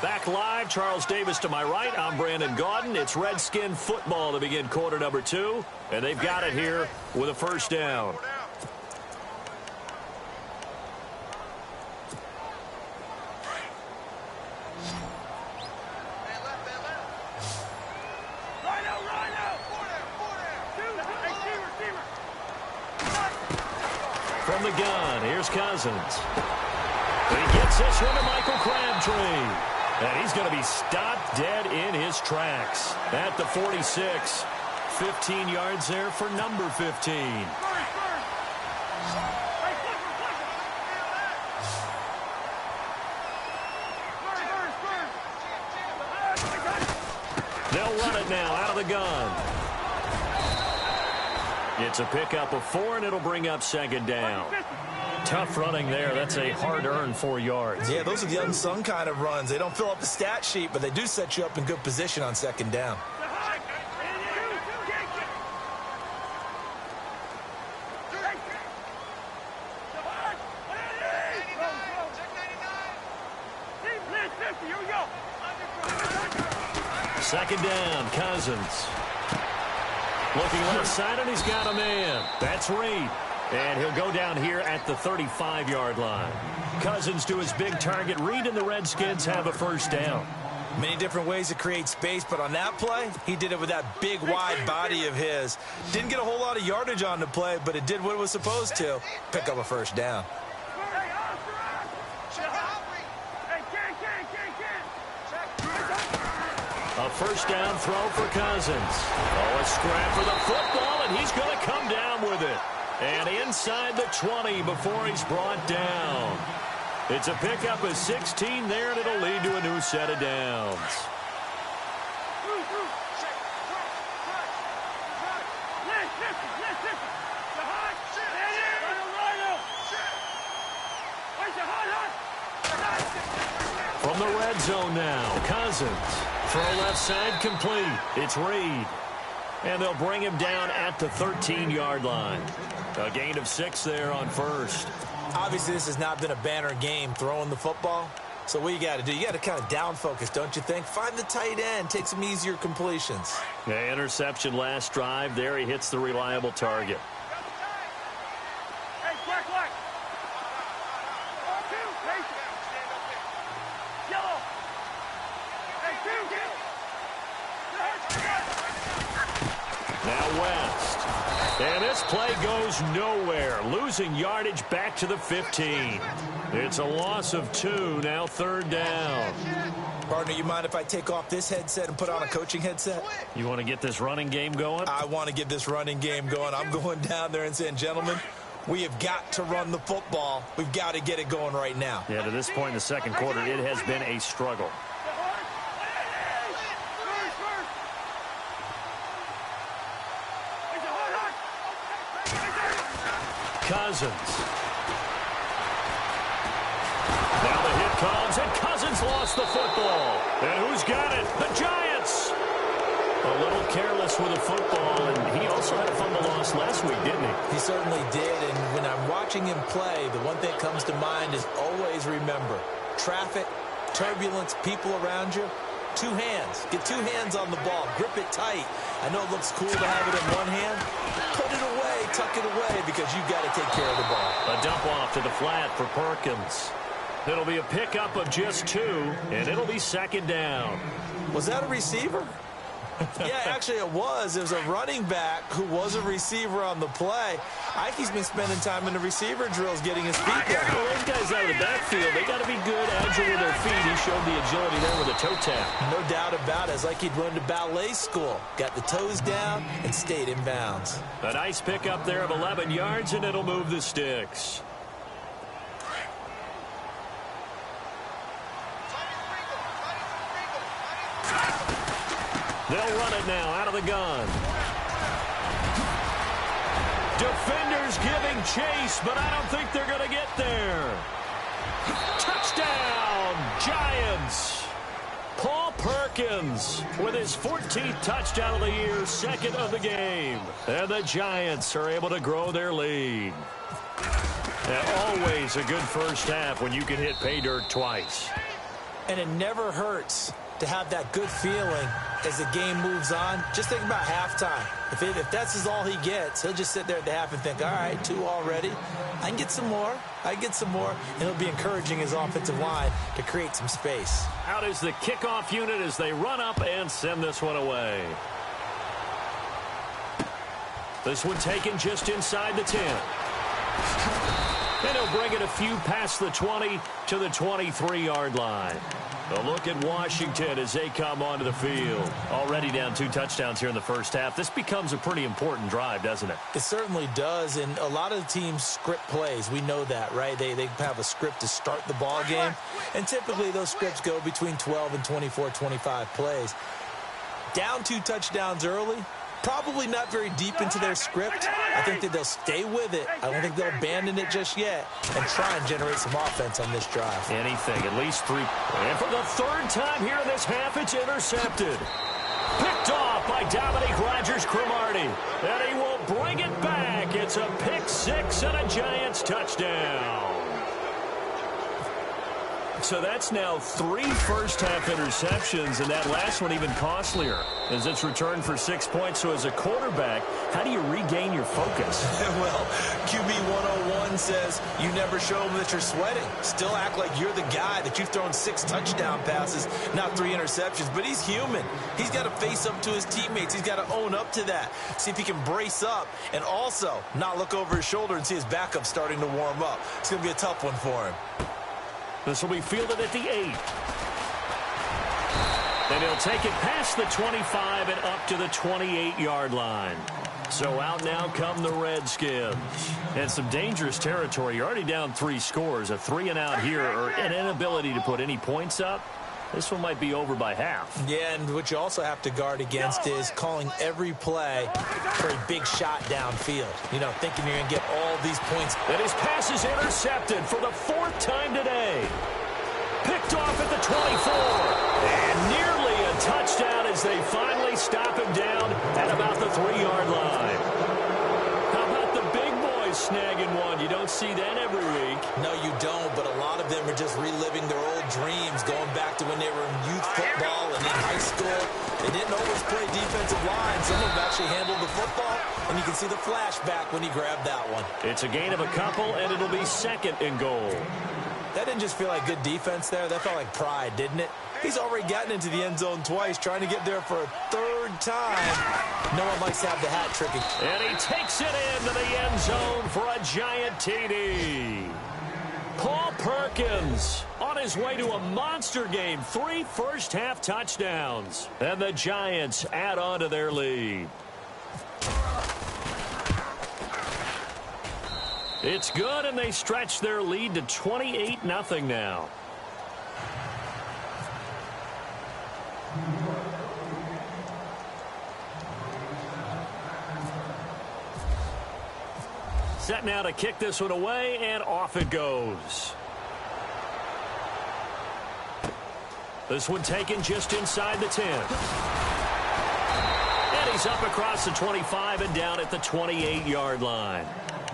Back live, Charles Davis to my right. I'm Brandon Gaudin. It's Redskin football to begin quarter number 2, and they've got it here with a first down. From the gun, here's Cousins. He gets this one to Michael Crabtree. And he's going to be stopped dead in his tracks at the 46. 15 yards there for number 15. They'll run it now out of the gun. It's a pickup of 4, and it'll bring up second down. Tough running there. That's a hard-earned 4 yards. Yeah, those are the unsung kind of runs. They don't fill up the stat sheet, but they do set you up in good position on second down. Second down, Cousins. Looking left side, and he's got a man. That's Reed. And he'll go down here at the 35-yard line. Cousins to his big target. Reed and the Redskins have a first down. Many different ways to create space, but on that play, he did it with that big, wide body of his. Didn't get a whole lot of yardage on the play, but it did what it was supposed to. Pick up a first down. A first down throw for Cousins. Oh, a scrap for the football, and he's going to come down with it. And inside the 20 before he's brought down. It's a pickup of 16 there, and it'll lead to a new set of downs. From the red zone now, Cousins. Throw left side complete. It's Reed. And they'll bring him down at the 13-yard line. A gain of 6 there on first. Obviously, this has not been a banner game throwing the football. So what you got to do, you got to kind of down focus, don't you think? Find the tight end, take some easier completions. Yeah, interception last drive. There he hits the reliable target. Now West. And this play goes nowhere. Losing yardage back to the 15. It's a loss of 2. Now third down. Partner, you mind if I take off this headset and put on a coaching headset? You want to get this running game going? I want to get this running game going. I'm going down there and saying, gentlemen, we have got to run the football. We've got to get it going right now. Yeah, to this point in the second quarter, it has been a struggle. Cousins. Now the hit comes, and Cousins lost the football. And who's got it? The Giants. A little careless with the football, and he also had a fumble loss last week, didn't he? He certainly did, and when I'm watching him play, the one thing that comes to mind is always remember, traffic, turbulence, people around you, 2 hands. Get 2 hands on the ball. Grip it tight. I know it looks cool to have it in one hand. Put it away, tuck it away, because you've got to take care of the ball. A dump off to the flat for Perkins. It'll be a pickup of just 2, and it'll be second down. Was that a receiver? Yeah, actually it was. There was a running back who was a receiver on the play. Ike's been spending time in the receiver drills getting his feet down. Well, those guys out of the backfield, they got to be good, agile with their feet. He showed the agility there with a toe tap. No doubt about it. It's like he'd run to ballet school. Got the toes down and stayed in bounds. A nice pickup there of 11 yards, and it'll move the sticks. They'll run it now out of the gun. Defenders giving chase, but I don't think they're going to get there. Touchdown, Giants. Paul Perkins with his 14th touchdown of the year, second of the game. And the Giants are able to grow their lead. And always a good first half when you can hit pay dirt twice. And it never hurts to have that good feeling as the game moves on. Just think about halftime. If that's all he gets, he'll just sit there at the half and think, all right, 2 already. I can get some more. I can get some more. And he'll be encouraging his offensive line to create some space. Out is the kickoff unit as they run up and send this one away. This one taken just inside the 10. And he'll bring it a few past the 20 to the 23-yard line. A look at Washington as they come onto the field. Already down 2 touchdowns here in the first half. This becomes a pretty important drive, doesn't it? It certainly does, and a lot of the teams script plays. We know that, right? They have a script to start the ball game, and typically those scripts go between 12 and 24, 25 plays. Down 2 touchdowns early, probably not very deep into their script. I think that they'll stay with it. I don't think they'll abandon it just yet and try and generate some offense on this drive. Anything, at least 3. And for the 3rd time here in this half, it's intercepted. Picked off by Dominique Rodgers-Cromartie. And he will bring it back. It's a pick 6 and a Giants touchdown. So that's now 3 first-half interceptions, and that last one even costlier as it's returned for 6 points. So as a quarterback, how do you regain your focus? Well, QB 101 says you never show them that you're sweating. Still act like you're the guy, that you've thrown 6 touchdown passes, not 3 interceptions. But he's human. He's got to face up to his teammates. He's got to own up to that. See if he can brace up and also not look over his shoulder and see his backup starting to warm up. It's going to be a tough one for him. This will be fielded at the 8. And he'll take it past the 25 and up to the 28-yard line. So out now come the Redskins. And some dangerous territory. You're already down 3 scores. A 3-and-out here, or an inability to put any points up. This one might be over by half. Yeah, and what you also have to guard against is calling every play for a big shot downfield. You know, thinking you're going to get all these points. And his pass is intercepted for the 4th time today. Picked off at the 24. And nearly a touchdown as they finally stop him down at about the 3-yard line. How about the big boys snagging one? You don't see that every week. No, you don't, but a lot of them are just reliving their old dreams, going back to when they were in youth football and in high school. They didn't always play defensive line. Some of them actually handled the football, and you can see the flashback when he grabbed that one. It's a gain of a couple, and it'll be 2nd and goal. That didn't just feel like good defense there. That felt like pride, didn't it? He's already gotten into the end zone twice, trying to get there for a 3rd time. No one likes to have the hat trick. And he takes it into the end zone for a Giant TD. Paul Perkins on his way to a monster game. 3 first-half touchdowns. And the Giants add on to their lead. It's good, and they stretch their lead to 28-0 now. Set now to kick this one away, and off it goes. This one taken just inside the 10. And he's up across the 25 and down at the 28-yard line.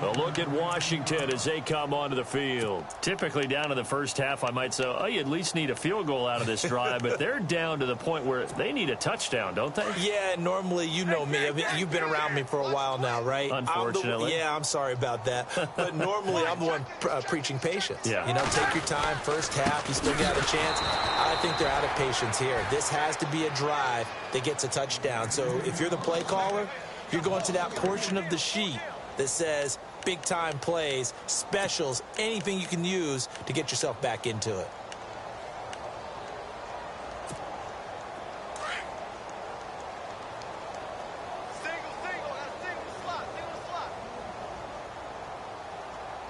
A look at Washington as they come onto the field. Typically down in the first half, I might say, oh, you at least need a field goal out of this drive, but they're down to the point where they need a touchdown, don't they? Yeah, normally, you know me. I mean, you've been around me for a while now, right? Unfortunately. I'm sorry about that. But normally, I'm the one preaching patience. Yeah. You know, take your time, first half, you still got a chance. I think they're out of patience here. This has to be a drive that gets a touchdown. So if you're the play caller, you're going to that portion of the sheet that says big-time plays, specials, anything you can use to get yourself back into it. Single slot.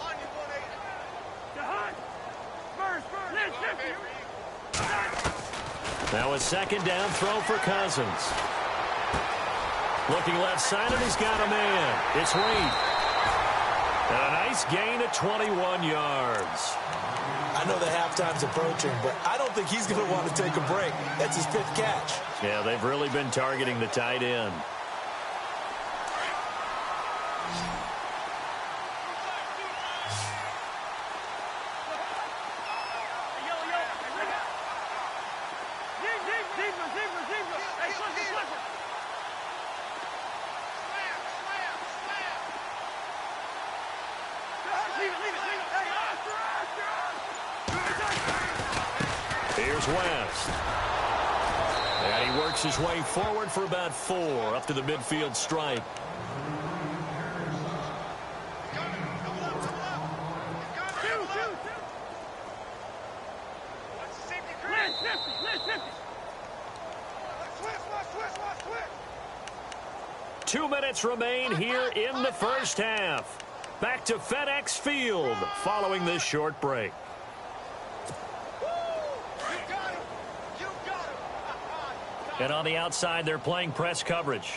On you, 180. Now a 2nd down throw for Cousins. Looking left side, and he's got a man. It's Reed. And a nice gain of 21 yards. I know the halftime's approaching, but I don't think he's going to want to take a break. That's his 5th catch. Yeah, they've really been targeting the tight end. Here's West. And he works his way forward for about 4 up to the midfield stripe. Two minutes remain here in the first half. Back to FedEx Field following this short break. And on the outside, they're playing press coverage.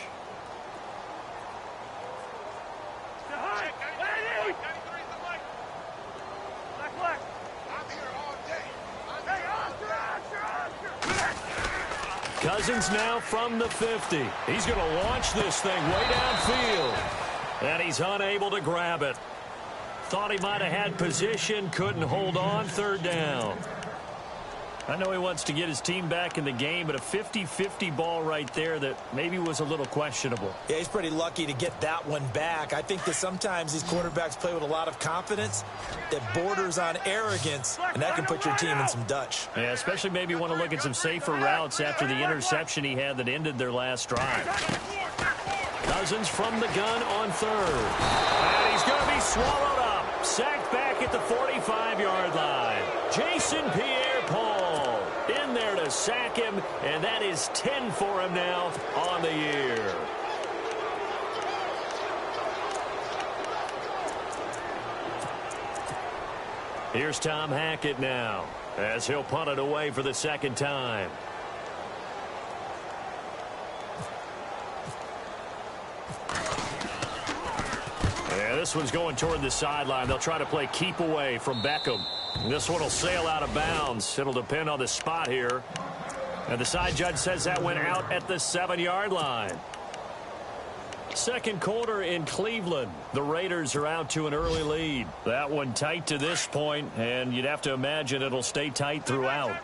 Cousins now from the 50. He's going to launch this thing way downfield. And he's unable to grab it. Thought he might have had position, couldn't hold on, third down. I know he wants to get his team back in the game, but a 50-50 ball right there that maybe was a little questionable. Yeah, he's pretty lucky to get that one back. I think that sometimes these quarterbacks play with a lot of confidence that borders on arrogance, and that can put your team in some Dutch. Yeah, especially maybe want to look at some safer routes after the interception he had that ended their last drive. Cousins from the gun on third. And he's going to be swallowed up. Sacked back at the 45-yard line. Jason Pierre-Paul in there to sack him, and that is 10 for him now on the year. Here's Tom Hackett now as he'll punt it away for the second time. Yeah, this one's going toward the sideline. They'll try to play keep away from Beckham. This one will sail out of bounds. It'll depend on the spot here. And the side judge says that went out at the 7-yard line. Second quarter in Cleveland. The Raiders are out to an early lead. That one tight to this point, and you'd have to imagine it'll stay tight throughout.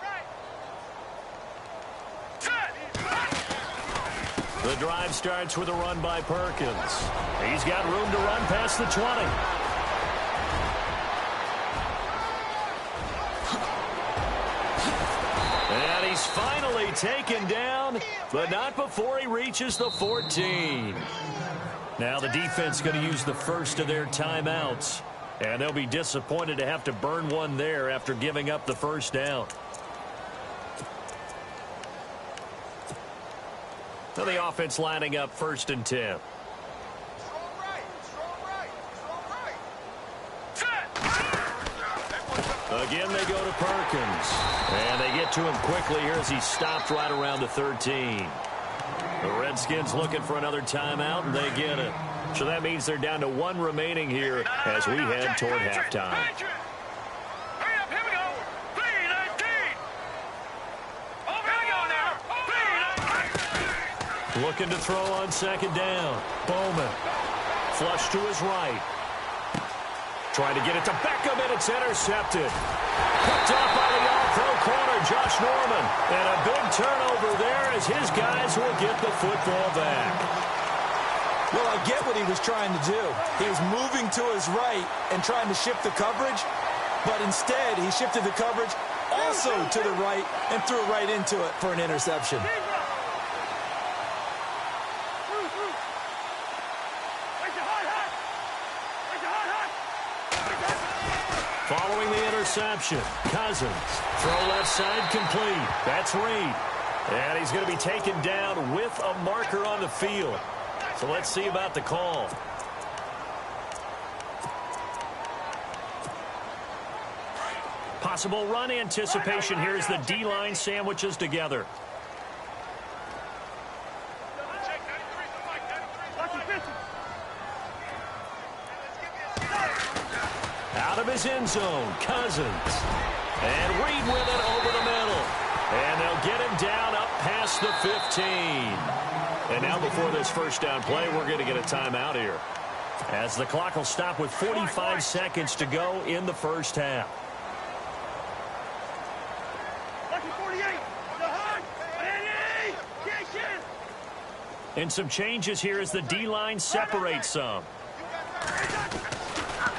The drive starts with a run by Perkins. He's got room to run past the 20. And he's finally taken down, but not before he reaches the 14. Now the defense going to use the first of their timeouts. And they'll be disappointed to have to burn one there after giving up the first down. So the offense lining up 1st and 10. Again, they go to Perkins. And they get to him quickly here as he stopped right around the 13. The Redskins looking for another timeout, and they get it. So that means they're down to 1 remaining here as we head toward halftime. Looking to throw on second down. Bowman. Flush to his right. Trying to get it to Beckham, and it's intercepted. Picked off by the all-pro corner, Josh Norman. And a big turnover there as his guys will get the football back. Well, I get what he was trying to do. He was moving to his right and trying to shift the coverage, but instead he shifted the coverage also to the right and threw it right into it for an interception. Following the interception, Cousins. Throw left side complete. That's Reed. And he's going to be taken down with a marker on the field. So let's see about the call. Possible run anticipation here as the D-line sandwiches together. Out of his end zone, Cousins. And Reed with it over the middle. And they'll get him down up past the 15. And now before this first down play, we're going to get a timeout here, as the clock will stop with 45 seconds to go in the first half. And some changes here as the D-line separates some.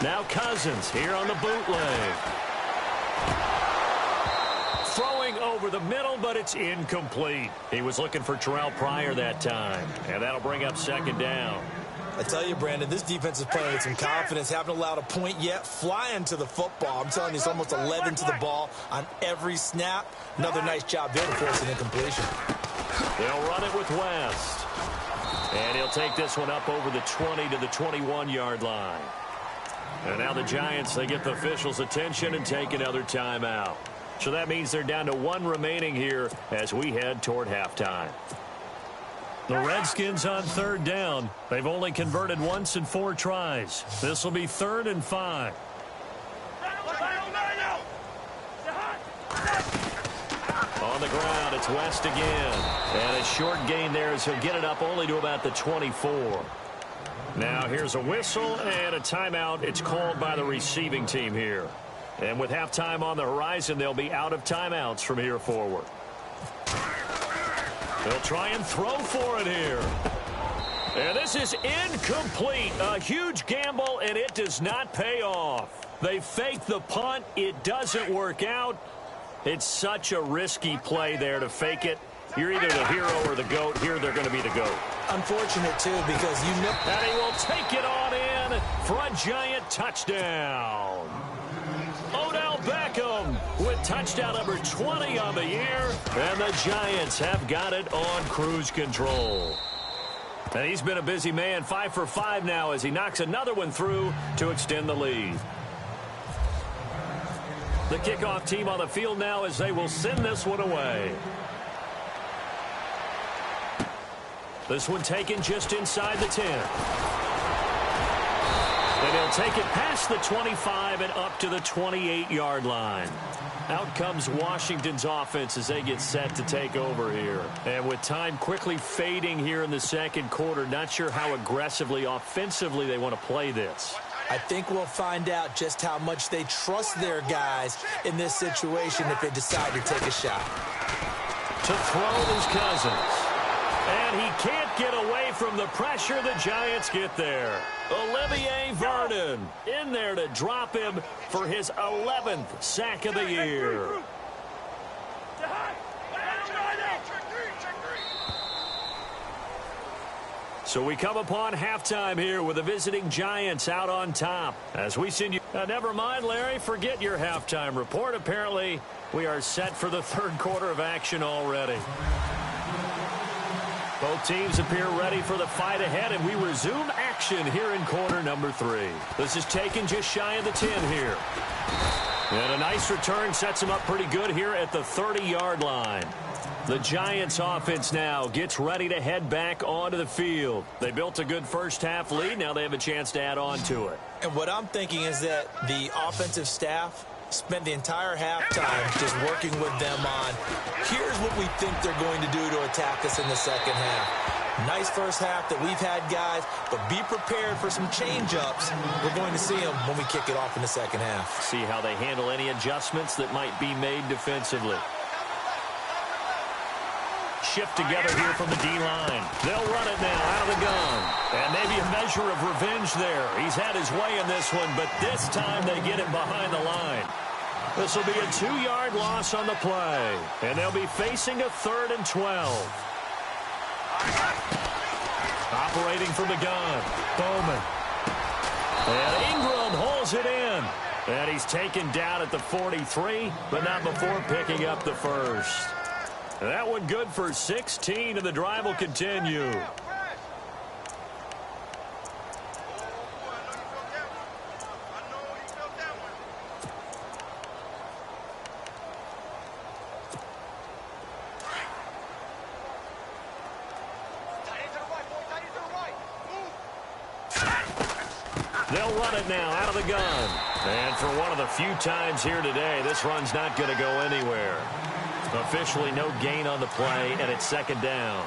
Now Cousins here on the bootleg. Throwing over the middle, but it's incomplete. He was looking for Terrell Pryor that time, and that'll bring up second down. I tell you, Brandon, this defense is playing with some confidence. Haven't allowed a point yet. Flying to the football. I'm telling you, it's almost 11 to the ball on every snap. Another nice job there to force an incompletion. They'll run it with West. And he'll take this one up over the 20 to the 21-yard line. And now the Giants, they get the officials' attention and take another timeout. So that means they're down to one remaining here as we head toward halftime. The Redskins on third down. They've only converted once in 4 tries. This will be 3rd and 5. On the ground, it's West again. And a short gain there as he'll get it up only to about the 24. Now here's a whistle and a timeout. It's called by the receiving team here. And with halftime on the horizon, they'll be out of timeouts from here forward. They'll try and throw for it here. And this is incomplete. A huge gamble, and it does not pay off. They fake the punt. It doesn't work out. It's such a risky play there to fake it. You're either the hero or the GOAT. Here they're going to be the GOAT. Unfortunate, too, because you know. And he will take it on in for a Giant touchdown. Odell Beckham with touchdown number 20 on the year. And the Giants have got it on cruise control. And he's been a busy man, 5 for 5 now as he knocks another one through to extend the lead. The kickoff team on the field now as they will send this one away. This one taken just inside the 10. And he'll take it past the 25 and up to the 28-yard line. Out comes Washington's offense as they get set to take over here. And with time quickly fading here in the second quarter, not sure how aggressively, offensively they want to play this. I think we'll find out just how much they trust their guys in this situation if they decide to take a shot. To throw is Cousins. And he can't get away from the pressure. The Giants get there. Olivier Vernon in there to drop him for his 11th sack of the year. So we come upon halftime here with the visiting Giants out on top. As we send you... never mind, Larry. Forget your halftime report. Apparently, we are set for the third quarter of action already. Both teams appear ready for the fight ahead, and we resume action here in quarter number 3. This is taken just shy of the 10 here. And a nice return sets him up pretty good here at the 30-yard line. The Giants offense now gets ready to head back onto the field. They built a good first-half lead. Now they have a chance to add on to it. And what I'm thinking is that the offensive staff spent the entire halftime just working with them on, here's what we think they're going to do to attack us in the second half. Nice first half that we've had, guys, but be prepared for some change-ups. We're going to see them when we kick it off in the second half. See how they handle any adjustments that might be made defensively. Shift together here from the D-line. They'll run it now out of the gun. And maybe a measure of revenge there. He's had his way in this one, but this time they get him behind the line. This will be a 2-yard loss on the play. And they'll be facing a 3rd and 12. Operating from the gun. Bowman. And Ingram holds it in. And he's taken down at the 43, but not before picking up the first. That one good for 16, and the drive will continue. They'll run it now out of the gun. And for one of the few times here today, this run's not going to go anywhere. Officially no gain on the play, and it's second down.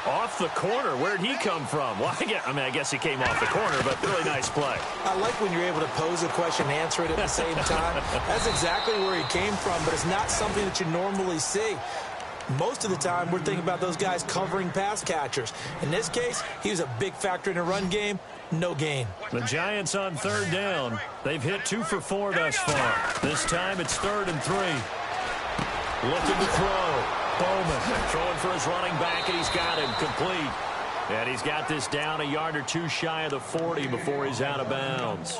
Off the corner. Where'd he come from? Well, I guess he came off the corner, but really nice play. I like when you're able to pose a question and answer it at the same time. That's exactly where he came from, but it's not something that you normally see. Most of the time, we're thinking about those guys covering pass catchers. In this case, he was a big factor in the run game. No gain. The Giants on third down. They've hit 2 for 4 thus far. This time it's 3rd and 3. Looking to throw. Bowman throwing for his running back, and he's got him complete. And he's got this down a yard or two shy of the 40 before he's out of bounds.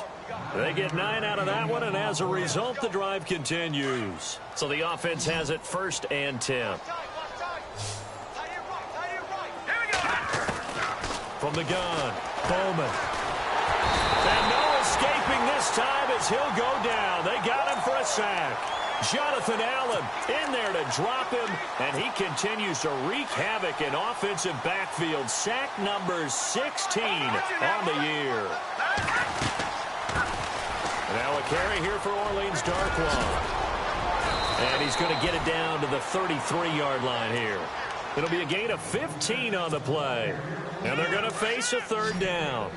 They get 9 out of that one, and as a result, the drive continues. So the offense has it 1st and 10. From the gun, Bowman. And no escaping this time as he'll go down. They got him for a sack. Jonathan Allen in there to drop him, and he continues to wreak havoc in offensive backfield. Sack number 16 on the year. Now a carry here for Orleans Darkwa. And he's going to get it down to the 33-yard line here. It'll be a gain of 15 on the play. And they're going to face a 3rd down.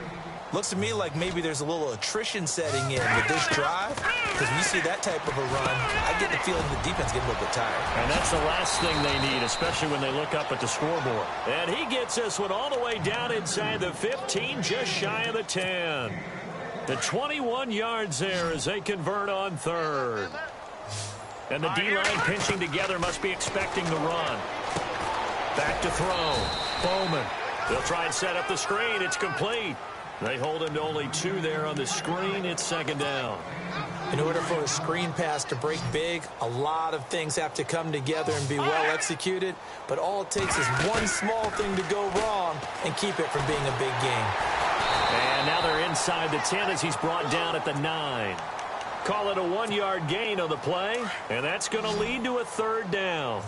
Looks to me like maybe there's a little attrition setting in with this drive, because when you see that type of a run, I get the feeling the defense getting a little bit tired. And that's the last thing they need, especially when they look up at the scoreboard. And he gets this one all the way down inside the 15, just shy of the 10. The 21 yards there as they convert on 3rd. And the D-line pinching together must be expecting the run. Back to throw. Bowman. They'll try and set up the screen. It's complete. They hold him to only 2 there on the screen. It's 2nd down. In order for a screen pass to break big, a lot of things have to come together and be well executed. But all it takes is one small thing to go wrong and keep it from being a big game. And now they're inside the 10 as he's brought down at the 9. Call it a 1-yard gain on the play, and that's going to lead to a 3rd down.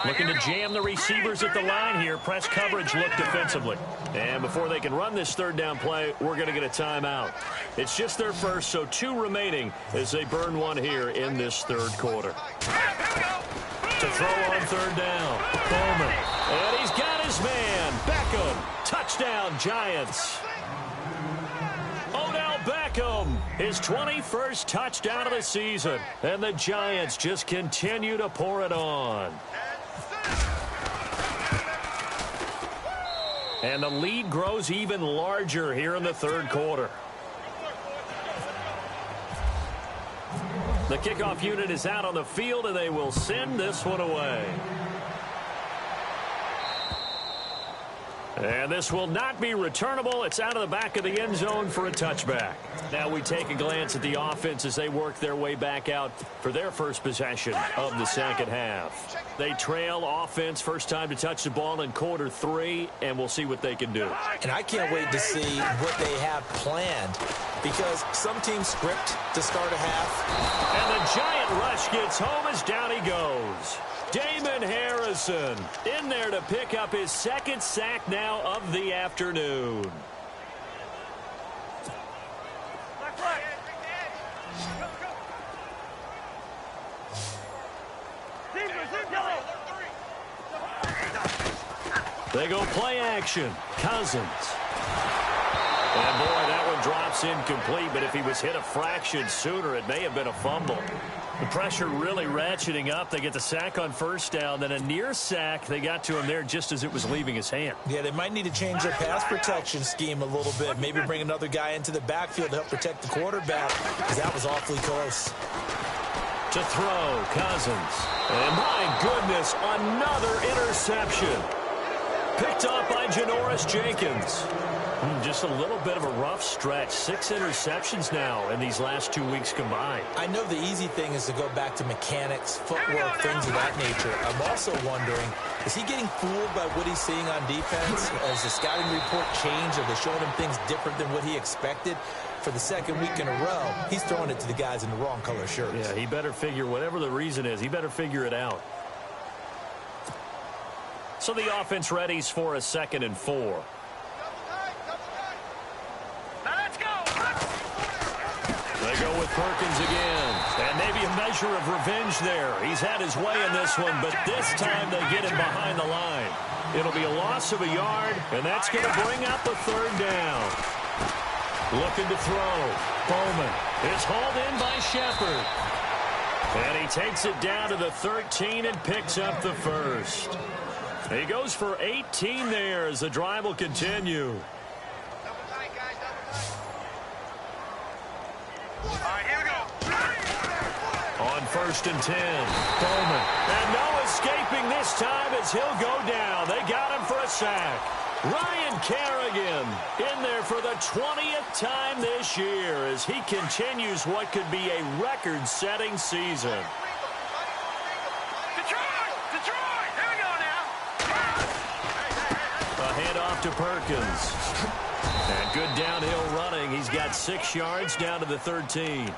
Looking to jam the receivers at the line here. Press coverage look defensively. And before they can run this 3rd down play, we're going to get a timeout. It's just their first, so 2 remaining as they burn one here in this 3rd quarter. To throw on 3rd down, Bowman. And he's got his man, Beckham. Touchdown, Giants. Odell Beckham, his 21st touchdown of the season. And the Giants just continue to pour it on. And the lead grows even larger here in the 3rd quarter. The kickoff unit is out on the field, and they will send this one away. And this will not be returnable. It's out of the back of the end zone for a touchback. Now we take a glance at the offense as they work their way back out for their first possession of the 2nd half. They trail offense, first time to touch the ball in quarter 3, and we'll see what they can do. And I can't wait to see what they have planned, because some teams script to start a half. And the giant rush gets home as down he goes. Damon Harrison in there to pick up his 2nd sack now of the afternoon. They go play action. Cousins. And boy, that one drops incomplete, but if he was hit a fraction sooner, it may have been a fumble. The pressure really ratcheting up. They get the sack on 1st down, then a near sack. They got to him there just as it was leaving his hand. Yeah, they might need to change their pass protection scheme a little bit. Maybe bring another guy into the backfield to help protect the quarterback, because that was awfully close. To throw, Cousins. And my goodness, another interception. Picked off by Janoris Jenkins. Just a little bit of a rough stretch. 6 interceptions now in these last 2 weeks combined. I know the easy thing is to go back to mechanics, footwork, things of that nature. I'm also wondering, is he getting fooled by what he's seeing on defense? Has the scouting report changed? Are they showing him things different than what he expected? For the 2nd week in a row, he's throwing it to the guys in the wrong color shirts. Yeah, he better figure, whatever the reason is, he better figure it out. So the offense readies for a 2nd and 4. They go with Perkins again. And maybe a measure of revenge there. He's had his way in this one, but this time they get him behind the line. It'll be a loss of a yard, and that's going to bring up a 3rd down. Looking to throw. Bowman is hauled in by Shepard. And he takes it down to the 13 and picks up the 1st. He goes for 18 there as the drive will continue. On 1st and 10. Bowman. And no escaping this time as he'll go down. They got him for a sack. Ryan Kerrigan in there for the 20th time this year as he continues what could be a record-setting season. Detroit! Here we go now. A handoff to Perkins. And good downhill running. He's got 6 yards down to the 13.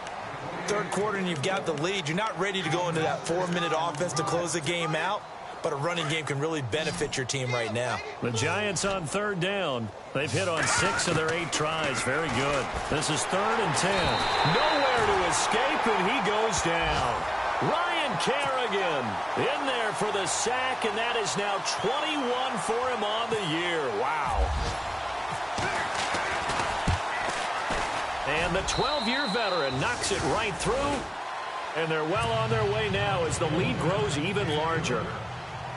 Third quarter and you've got the lead. You're not ready to go into that 4-minute offense to close the game out, but a running game can really benefit your team right now. The Giants on 3rd down. They've hit on 6 of their 8 tries. Very good. This is 3rd and 10. Nowhere to escape, and he goes down. Ryan Kerrigan in there for the sack, and that is now 21 for him on the year. Wow. And the 12-year veteran knocks it right through, and they're well on their way now as the lead grows even larger.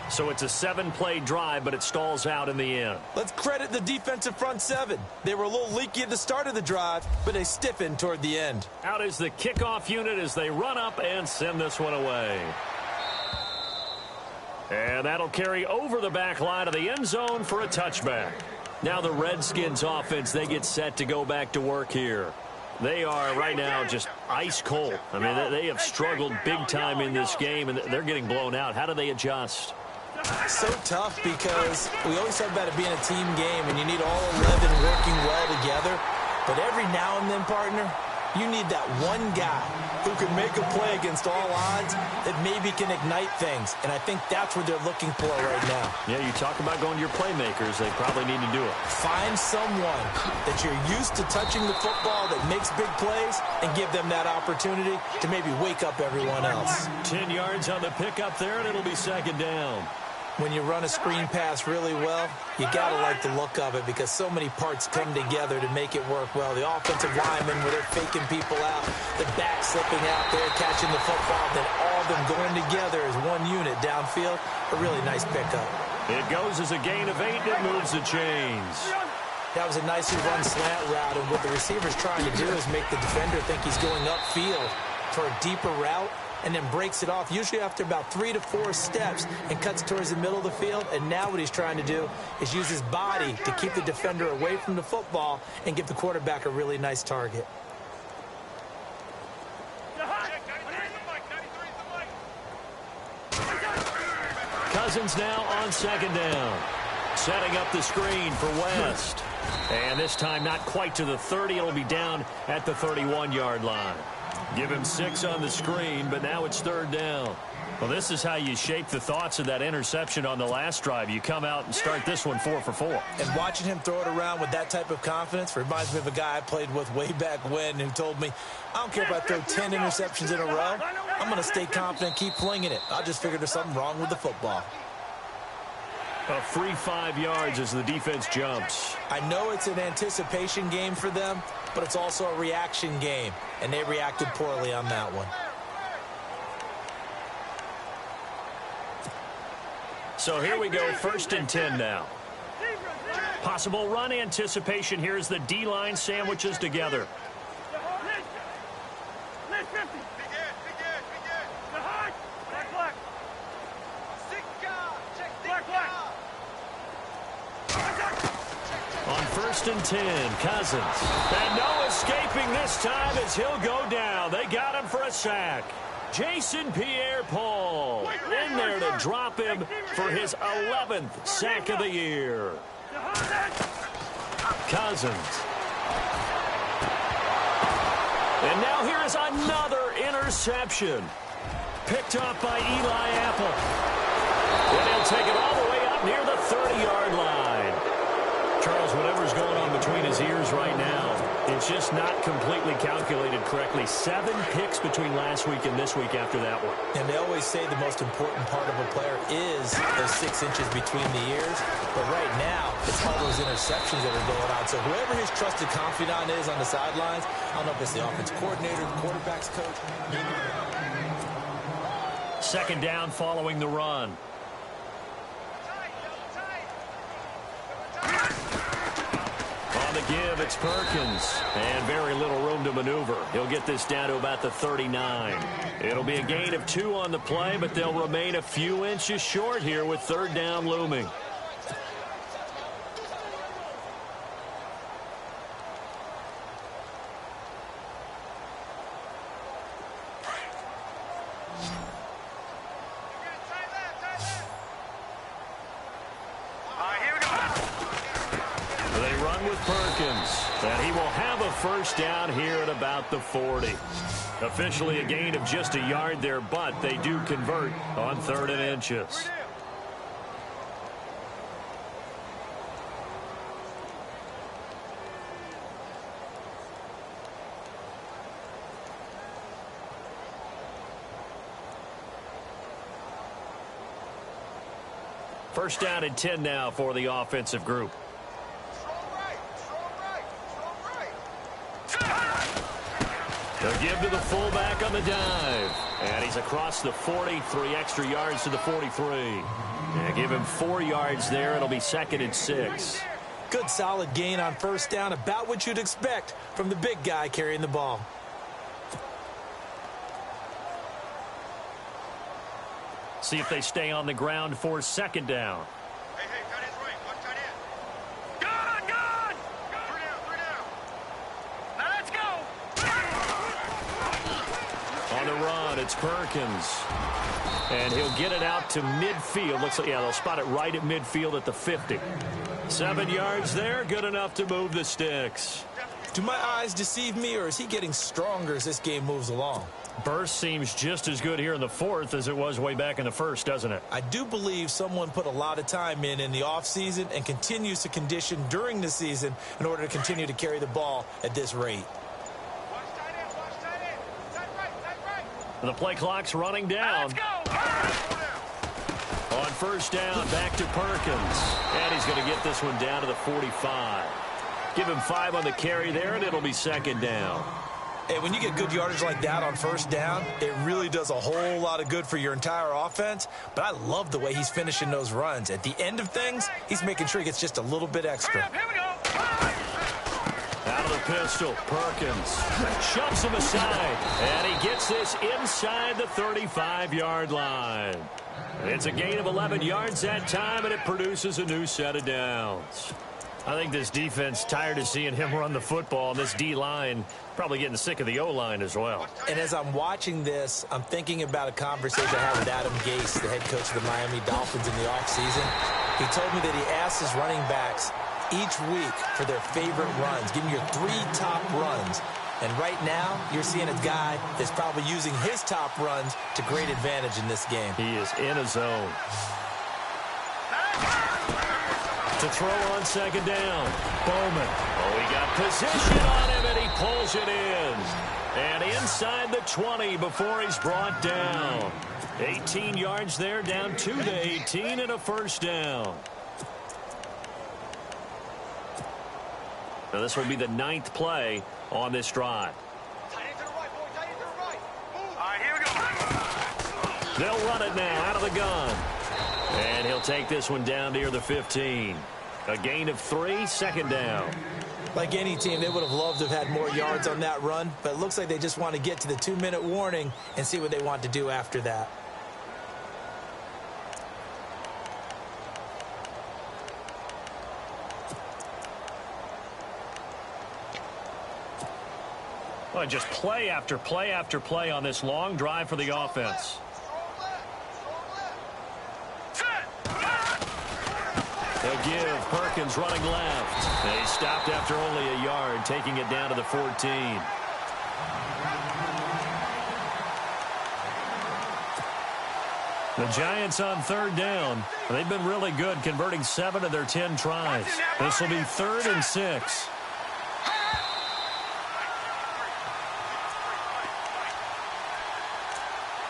So it's a 7-play drive, but it stalls out in the end. Let's credit the defensive front 7. They were a little leaky at the start of the drive, but they stiffened toward the end. Out is the kickoff unit as they run up and send this one away. And that'll carry over the back line of the end zone for a touchback. Now the Redskins offense, they get set to go back to work here. They are right now just ice cold. I mean, they have struggled big time in this game, and they're getting blown out. How do they adjust? So tough because we always talk about it being a team game, and you need all 11 working well together. But every now and then, partner, you need that one guy who can make a play against all odds that maybe can ignite things. And I think that's what they're looking for right now. Yeah, you talk about going to your playmakers. They probably need to do it. Find someone that you're used to touching the football that makes big plays and give them that opportunity to maybe wake up everyone else. 10 yards on the pickup there, and it'll be 2nd down. When you run a screen pass really well, you got to like the look of it because so many parts come together to make it work well. The offensive linemen, where they're faking people out, the back slipping out there, catching the football, then all of them going together as one unit downfield. A really nice pickup. It goes as a gain of 8, and it moves the chains. That was a nicely run slant route, and what the receiver's trying to do is make the defender think he's going upfield for a deeper route, and then breaks it off, usually after about 3 to 4 steps, and cuts towards the middle of the field. And now what he's trying to do is use his body to keep the defender away from the football and give the quarterback a really nice target. Cousins now on 2nd down. Setting up the screen for West. And this time not quite to the 30. It'll be down at the 31-yard line. Give him 6 on the screen, but now it's 3rd down. Well, this is how you shape the thoughts of that interception on the last drive. You come out and start this one 4 for 4. And watching him throw it around with that type of confidence reminds me of a guy I played with way back when who told me, I don't care if I throw 10 interceptions in a row. I'm going to stay confident, keep flinging it. I just figured there's something wrong with the football. A free 5 yards as the defense jumps. I know it's an anticipation game for them, but it's also a reaction game, and they reacted poorly on that one. So here we go, 1st and 10 now. Possible run anticipation here as the D-line sandwiches together. On 1st and 10, Cousins. And no escaping this time as he'll go down. They got him for a sack. Jason Pierre-Paul in there to drop him for his 11th sack of the year. Cousins. And now here is another interception. Picked up by Eli Apple. And he'll take it all the way up near the 30-yard line. Charles, whatever's going on between his ears right now, it's just not completely calculated correctly. 7 picks between last week and this week after that one. And they always say the most important part of a player is those 6 inches between the ears. But right now, it's all those interceptions that are going on. So whoever his trusted confidant is on the sidelines, I don't know if it's the offensive coordinator, the quarterback's coach. 2nd down following the run. On the give. It's Perkins. And very little room to maneuver. He'll get this down to about the 39. It'll be a gain of 2 on the play, but they'll remain a few inches short here with third down looming. And he will have a first down here at about the 40. Officially a gain of just a yard there, but they do convert on 3rd and inches. First down and 10 now for the offensive group. They'll give to the fullback on the dive. And he's across the 40, 3 extra yards to the 43. And give him 4 yards there. It'll be 2nd and 6. Good solid gain on first down, about what you'd expect from the big guy carrying the ball. See if they stay on the ground for 2nd down. Hey, tight end's right. One tight end. Gone! 3 down. Now let's go. On the run, it's Perkins. And he'll get it out to midfield. Looks like, yeah, they'll spot it right at midfield at the 50. 7 yards there, good enough to move the sticks. Do my eyes deceive me, or is he getting stronger as this game moves along? Burst seems just as good here in the 4th as it was way back in the 1st, doesn't it? I do believe someone put a lot of time in the offseason and continues to condition during the season in order to continue to carry the ball at this rate. Watch tight end. Tight right. The play clock's running down. Let's go. On first down, back to Perkins. And he's going to get this one down to the 45. Give him 5 on the carry there, and it'll be 2nd down. And when you get good yardage like that on first down, it really does a whole lot of good for your entire offense. But I love the way he's finishing those runs. At the end of things, he's making sure he gets just a little bit extra. Here we go. Out of the pistol, Perkins shoves him aside, and he gets this inside the 35-yard line. It's a gain of 11 yards that time, and it produces a new set of downs. I think this defense tired of seeing him run the football, and this D-line probably getting sick of the O-line as well. And as I'm watching this, I'm thinking about a conversation I had with Adam Gase, the head coach of the Miami Dolphins in the offseason. He told me that he asked his running backs each week for their favorite runs. Give me your 3 top runs. And right now, you're seeing a guy that's probably using his top runs to great advantage in this game. He is in a zone. To throw on 2nd down. Bowman. Oh, he got position on him, and he pulls it in. And inside the 20 before he's brought down. 18 yards there, down to the 18, and a first down. Now, this will be the 9th play on this drive. Tight end to the right, boy. Tight end to the right. Move. All right, here we go. They'll run it now out of the gun. And he'll take this one down near the 15. A gain of 3, 2nd down. Like any team, they would have loved to have had more yards on that run, but it looks like they just want to get to the 2-minute warning and see what they want to do after that. Well, just play after play after play on this long drive for the offense. They'll give Perkins running left. They stopped after only a yard, taking it down to the 14. The Giants on 3rd down. They've been really good, converting 7 of their 10 tries. This will be 3rd and 6.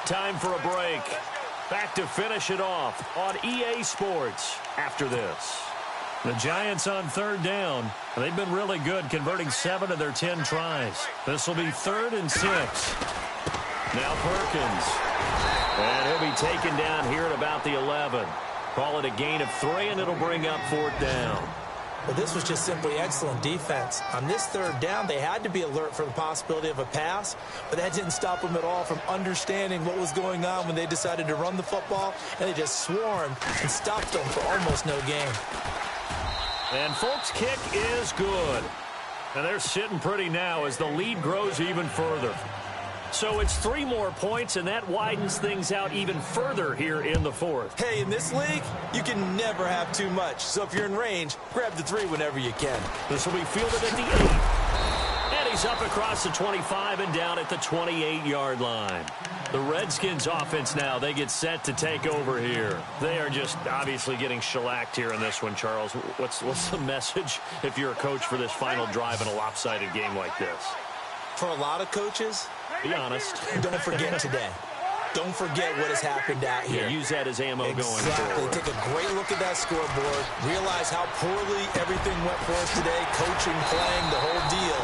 Time for a break. Back to finish it off on EA Sports after this. The Giants on 3rd down. They've been really good, converting 7 of their 10 tries. This will be 3rd and 6. Now Perkins. And he'll be taken down here at about the 11. Call it a gain of 3, and it'll bring up 4th down. Well, this was just simply excellent defense. On this third down, they had to be alert for the possibility of a pass, but that didn't stop them at all from understanding what was going on when they decided to run the football, and they just swarmed and stopped them for almost no gain. And Folk's kick is good. And they're sitting pretty now as the lead grows even further. So it's 3 more points, and that widens things out even further here in the fourth. Hey, in this league, you can never have too much. So if you're in range, grab the 3 whenever you can. This will be fielded at the 8. And he's up across the 25 and down at the 28-yard line. The Redskins offense now, they get set to take over here. They are just obviously getting shellacked here in this one, Charles. What's the message if you're a coach for this final drive in a lopsided game like this? For a lot of coaches, be honest. Don't forget today. Don't forget what has happened out here. Yeah, use that as ammo going forward. Take a great look at that scoreboard. Realize how poorly everything went for us today. Coaching, playing, the whole deal.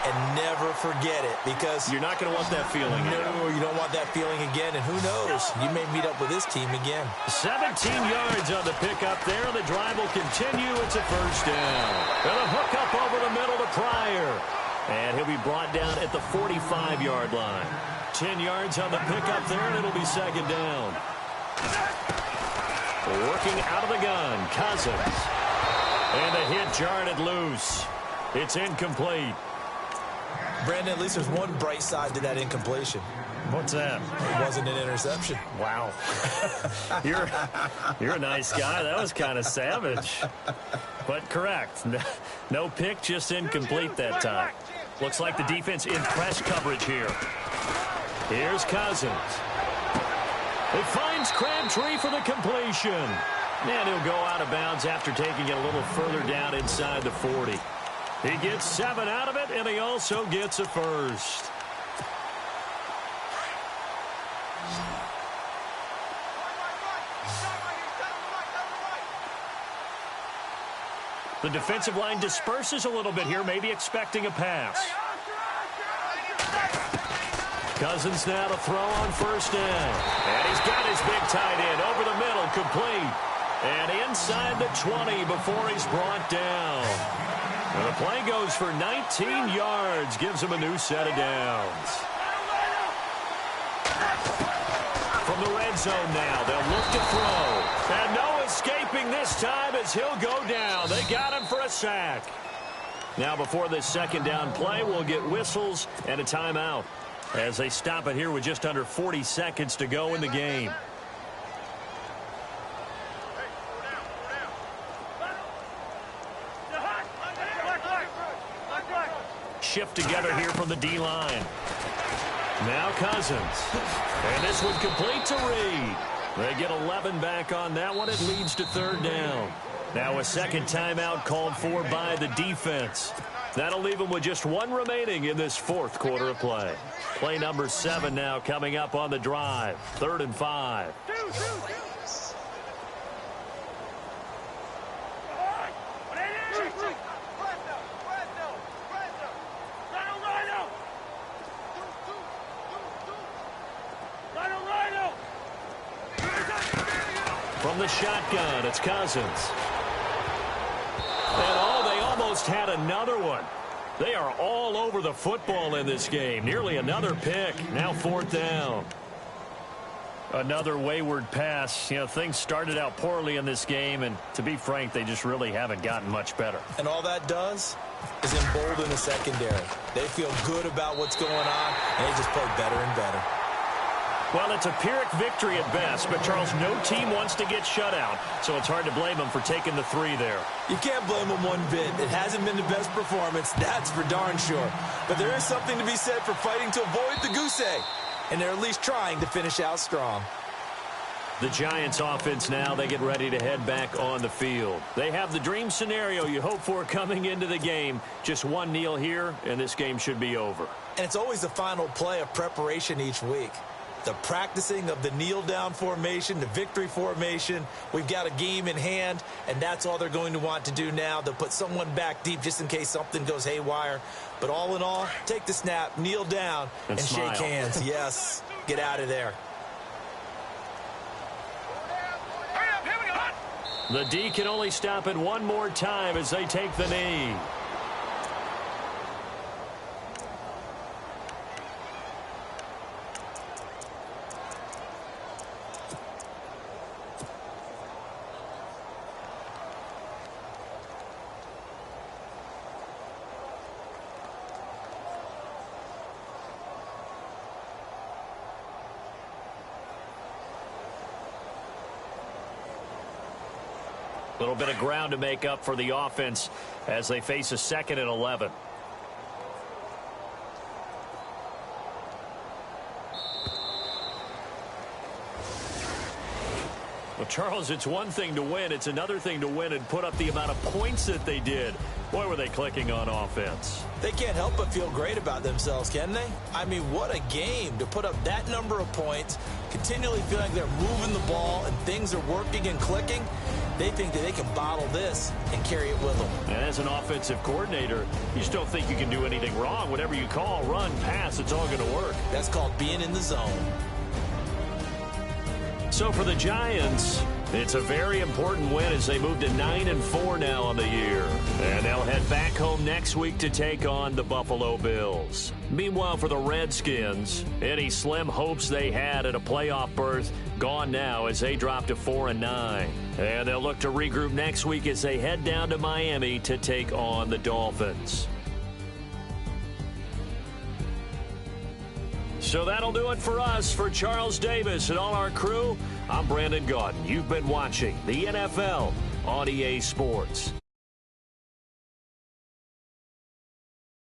And never forget it, because you're not going to want that feeling again. No, you don't want that feeling again. And who knows? You may meet up with this team again. 17 yards on the pickup there. The drive will continue. It's a first down. And a hook up over the middle to Pryor. And he'll be brought down at the 45-yard line. 10 yards on the pickup there, and it'll be second down. Working out of the gun, Cousins. And the hit jarred it loose. It's incomplete. Brandon, at least there's one bright side to that incompletion. What's that? It wasn't an interception. Wow. You're a nice guy. That was kind of savage. But correct. No pick, just incomplete that time. Looks like the defense in press coverage here. Here's Cousins. It finds Crabtree for the completion. And he'll go out of bounds after taking it a little further down inside the 40. He gets 7 out of it, and he also gets a first. The defensive line disperses a little bit here, maybe expecting a pass. Cousins now to throw on first down. And he's got his big tight end over the middle, complete. And inside the 20 before he's brought down. And the play goes for 19 yards, gives him a new set of downs. From the red zone now, they'll look to throw. And no escaping this time as he'll go down. They got him for a sack. Now before this second down play, we'll get whistles and a timeout as they stop it here with just under 40 seconds to go in the game. Shift together here from the D-line. Now Cousins. And this one complete to Reed. They get 11 back on that one. It leads to third down. Now a second timeout called for by the defense. That'll leave them with just 1 remaining in this fourth quarter of play. Play number 7 now coming up on the drive. 3rd and 5. From the shotgun, it's Cousins. And they almost had another one. They are all over the football in this game. Nearly another pick. Now 4th down. Another wayward pass. You know, things started out poorly in this game, and to be frank, they just really haven't gotten much better. And all that does is embolden the secondary. They feel good about what's going on, and they just play better and better. Well, it's a Pyrrhic victory at best, but, Charles, no team wants to get shut out, so it's hard to blame them for taking the 3 there. You can't blame them one bit. It hasn't been the best performance, that's for darn sure. But there is something to be said for fighting to avoid the goose egg, and they're at least trying to finish out strong. The Giants offense now, they get ready to head back on the field. They have the dream scenario you hope for coming into the game. Just one kneel here, and this game should be over. And it's always the final play of preparation each week. The practicing of the kneel-down formation, the victory formation. We've got a game in hand, and that's all they're going to want to do now. They'll put someone back deep just in case something goes haywire. But all in all, take the snap, kneel down, and shake hands. Yes, get out of there. The D can only stop it one more time as they take the knee. A little bit of ground to make up for the offense as they face a 2nd and 11. Well, Charles, it's one thing to win. It's another thing to win and put up the amount of points that they did. Boy, were they clicking on offense. They can't help but feel great about themselves, can they? I mean, what a game to put up that number of points, continually feeling like they're moving the ball and things are working and clicking. They think that they can bottle this and carry it with them. And as an offensive coordinator, you just don't think you can do anything wrong. Whatever you call, run, pass, it's all going to work. That's called being in the zone. So for the Giants, it's a very important win as they move to 9-4 now on the year. And they'll head back home next week to take on the Buffalo Bills. Meanwhile, for the Redskins, any slim hopes they had at a playoff berth gone now as they drop to 4-9. And they'll look to regroup next week as they head down to Miami to take on the Dolphins. So that'll do it for us. For Charles Davis and all our crew, I'm Brandon Gaudin. You've been watching the NFL on EA Sports.